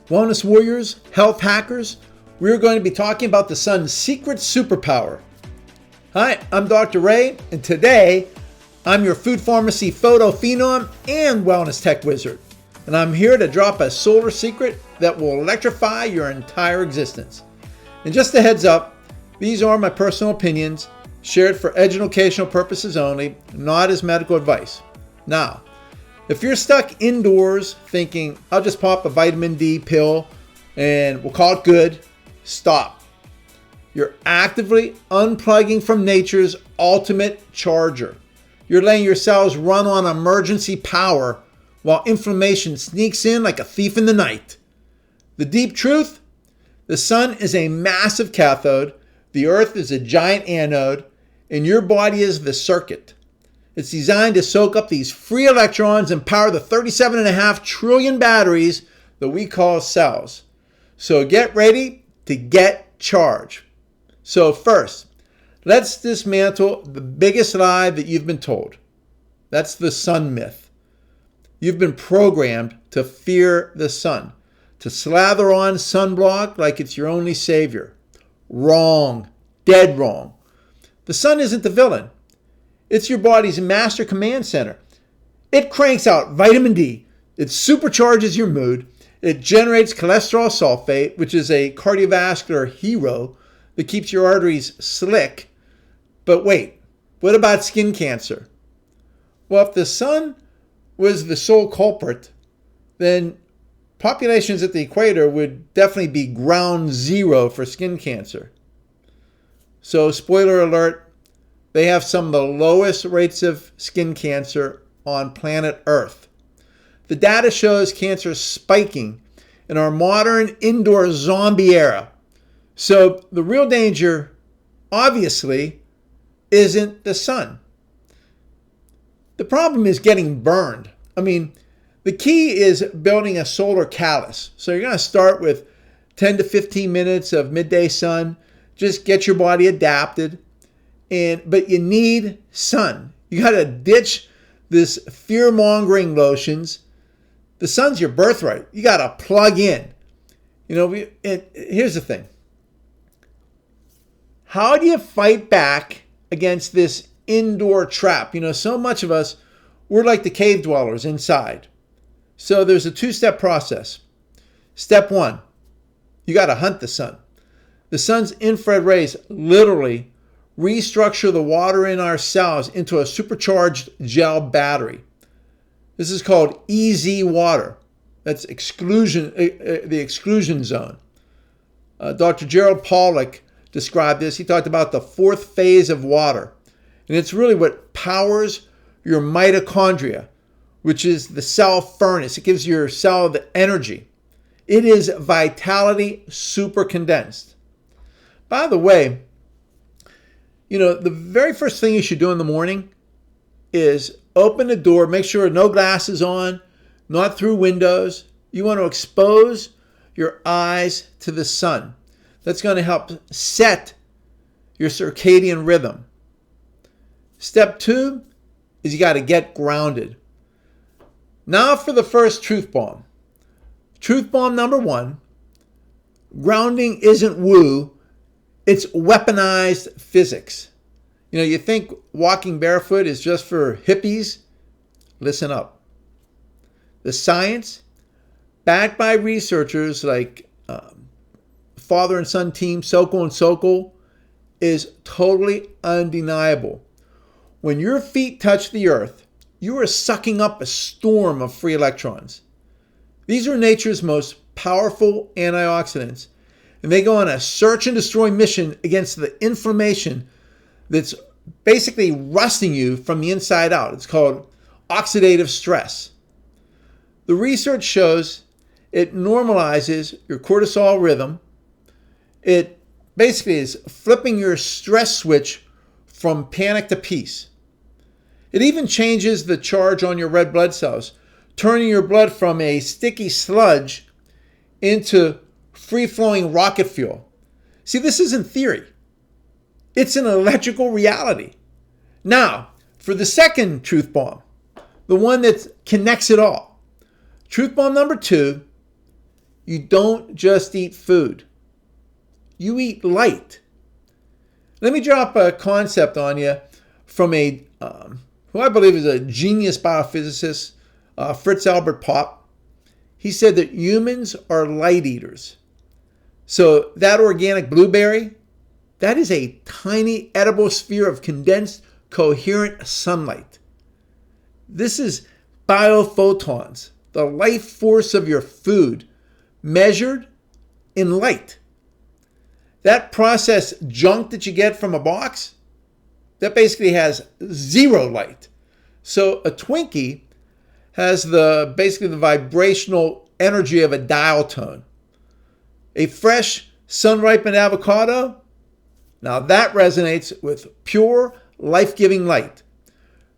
Wellness warriors, health hackers, we're going to be talking about the sun's secret superpower. Hi, I'm Dr. Ray, and today I'm your FoodPharmacy photo phenom and wellness tech wizard. And I'm here to drop a solar secret that will electrify your entire existence. And just a heads up, these are my personal opinions, shared for educational purposes only, not as medical advice. Now, if you're stuck indoors thinking, I'll just pop a vitamin D pill and we'll call it good, stop. You're actively unplugging from nature's ultimate charger. You're letting your cells run on emergency power while inflammation sneaks in like a thief in the night. The deep truth? The sun is a massive cathode, the earth is a giant anode, and your body is the circuit. It's designed to soak up these free electrons and power the 37.5 trillion batteries that we call cells. So get ready to get charged. So first, let's dismantle the biggest lie that you've been told. That's the sun myth. You've been programmed to fear the sun, to slather on sunblock like it's your only savior. Wrong. Dead wrong. The sun isn't the villain. It's your body's master command center. It cranks out vitamin D. It supercharges your mood. It generates cholesterol sulfate, which is a cardiovascular hero that keeps your arteries slick. But wait, what about skin cancer? Well, if the sun was the sole culprit, then populations at the equator would definitely be ground zero for skin cancer. So, spoiler alert, they have some of the lowest rates of skin cancer on planet Earth. The data shows cancer spiking in our modern indoor zombie era. So the real danger, obviously, isn't the sun. The problem is getting burned. The key is building a solar callus. So you're going to start with 10 to 15 minutes of midday sun. Just get your body adapted. But you need sun. You got to ditch this fear-mongering lotions. The sun's your birthright. You got to plug in. Here's the thing. How do you fight back against this indoor trap? So much of us, we're like the cave dwellers inside. So there's a two-step process. Step one, you got to hunt the sun. The sun's infrared rays literally restructure the water in our cells into a supercharged gel battery. This is called EZ water. That's exclusion, the exclusion zone. Dr. Gerald Pollack described this. He talked about the fourth phase of water. And it's really what powers your mitochondria, which is the cell furnace. It gives your cell the energy. It is vitality super condensed. By the way, the very first thing you should do in the morning is open the door, make sure no glass is on, not through windows. You want to expose your eyes to the sun. That's going to help set your circadian rhythm. Step two is you got to get grounded. Now for the first truth bomb. Truth bomb number one, grounding isn't woo. It's weaponized physics. You think walking barefoot is just for hippies? Listen up. The science, backed by researchers like father and son team Sokol and Sokol, is totally undeniable. When your feet touch the earth, you are sucking up a storm of free electrons. These are nature's most powerful antioxidants. And they go on a search and destroy mission against the inflammation that's basically rusting you from the inside out. It's called oxidative stress. The research shows it normalizes your cortisol rhythm. It basically is flipping your stress switch from panic to peace. It even changes the charge on your red blood cells, turning your blood from a sticky sludge into free-flowing rocket fuel. See, this isn't theory. It's an electrical reality. Now, for the second truth bomb, the one that connects it all. Truth bomb number two, you don't just eat food. You eat light. Let me drop a concept on you from who I believe is a genius biophysicist, Fritz Albert Popp. He said that humans are light eaters. So that organic blueberry, that is a tiny edible sphere of condensed, coherent sunlight. This is biophotons, the life force of your food, measured in light. That processed junk that you get from a box, that basically has zero light. So a Twinkie has basically the vibrational energy of a dial tone. A fresh, sun-ripened avocado, now that resonates with pure, life-giving light.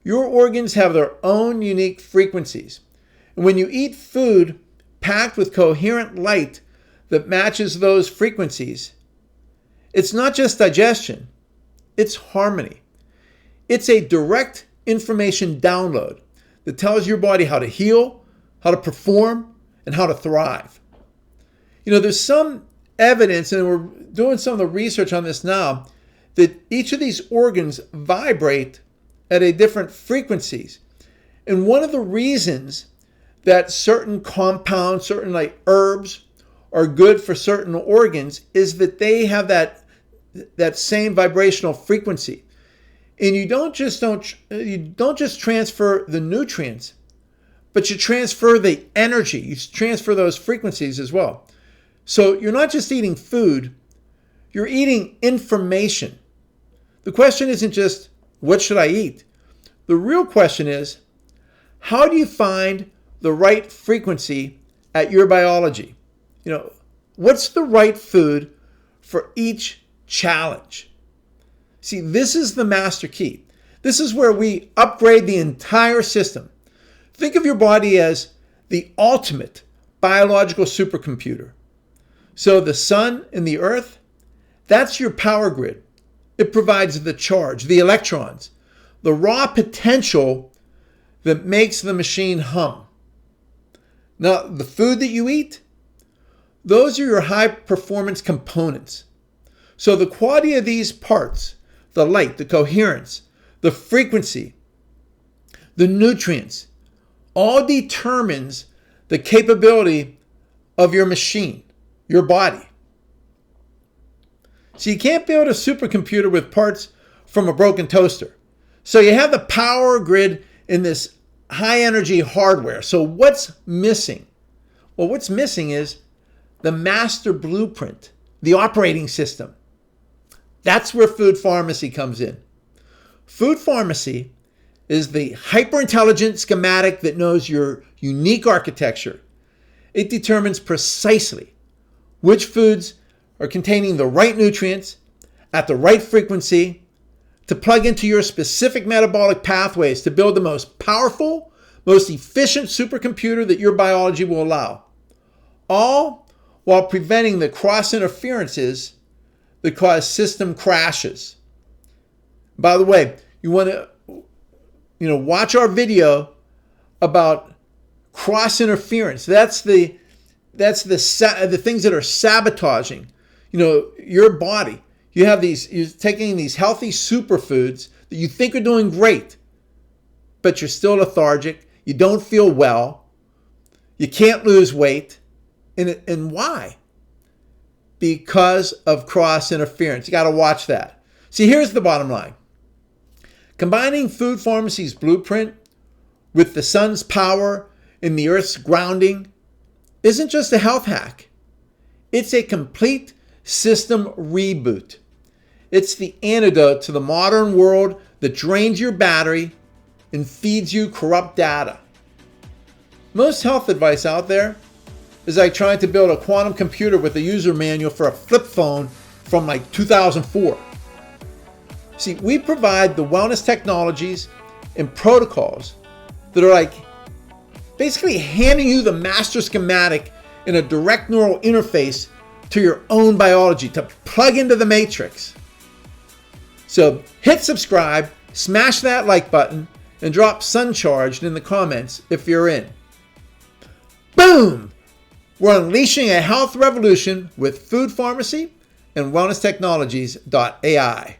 Your organs have their own unique frequencies. And when you eat food packed with coherent light that matches those frequencies, it's not just digestion, it's harmony. It's a direct information download that tells your body how to heal, how to perform, and how to thrive. You know, there's some evidence, and we're doing some of the research on this now, that each of these organs vibrate at a different frequencies. And one of the reasons that certain compounds, certain like herbs, are good for certain organs is that they have that same vibrational frequency. And you don't just transfer the nutrients, but you transfer the energy. You transfer those frequencies as well. So you're not just eating food, you're eating information. The question isn't just, what should I eat? The real question is, how do you find the right frequency at your biology? You know, what's the right food for each challenge? See, this is the master key. This is where we upgrade the entire system. Think of your body as the ultimate biological supercomputer. So the sun and the earth, that's your power grid. It provides the charge, the electrons, the raw potential that makes the machine hum. Now, the food that you eat, those are your high performance components. So the quality of these parts, the light, the coherence, the frequency, the nutrients, all determines the capability of your machine, your body. So you can't build a supercomputer with parts from a broken toaster. So you have the power grid in this high energy hardware. So what's missing? Well, what's missing is the master blueprint, the operating system. That's where FoodPharmacy comes in. FoodPharmacy is the hyper-intelligent schematic that knows your unique architecture. It determines precisely which foods are containing the right nutrients at the right frequency to plug into your specific metabolic pathways to build the most powerful, most efficient supercomputer that your biology will allow. All while preventing the cross interferences that cause system crashes. By the way, you want to watch our video about cross interference. That's the things that are sabotaging, your body. You're taking these healthy superfoods that you think are doing great, but you're still lethargic. You don't feel well. You can't lose weight. And why? Because of cross interference. You got to watch that. See, here's the bottom line. Combining FoodPharmacy's blueprint with the sun's power and the earth's grounding isn't just a health hack. It's a complete system reboot. It's the antidote to the modern world that drains your battery and feeds you corrupt data. Most health advice out there is like trying to build a quantum computer with a user manual for a flip phone from like 2004. See, we provide the wellness technologies and protocols that are like basically handing you the master schematic in a direct neural interface to your own biology to plug into the matrix. So hit subscribe, smash that like button, and drop Suncharged in the comments if you're in. Boom! We're unleashing a health revolution with Food Pharmacy and WellnessTechnologies.ai.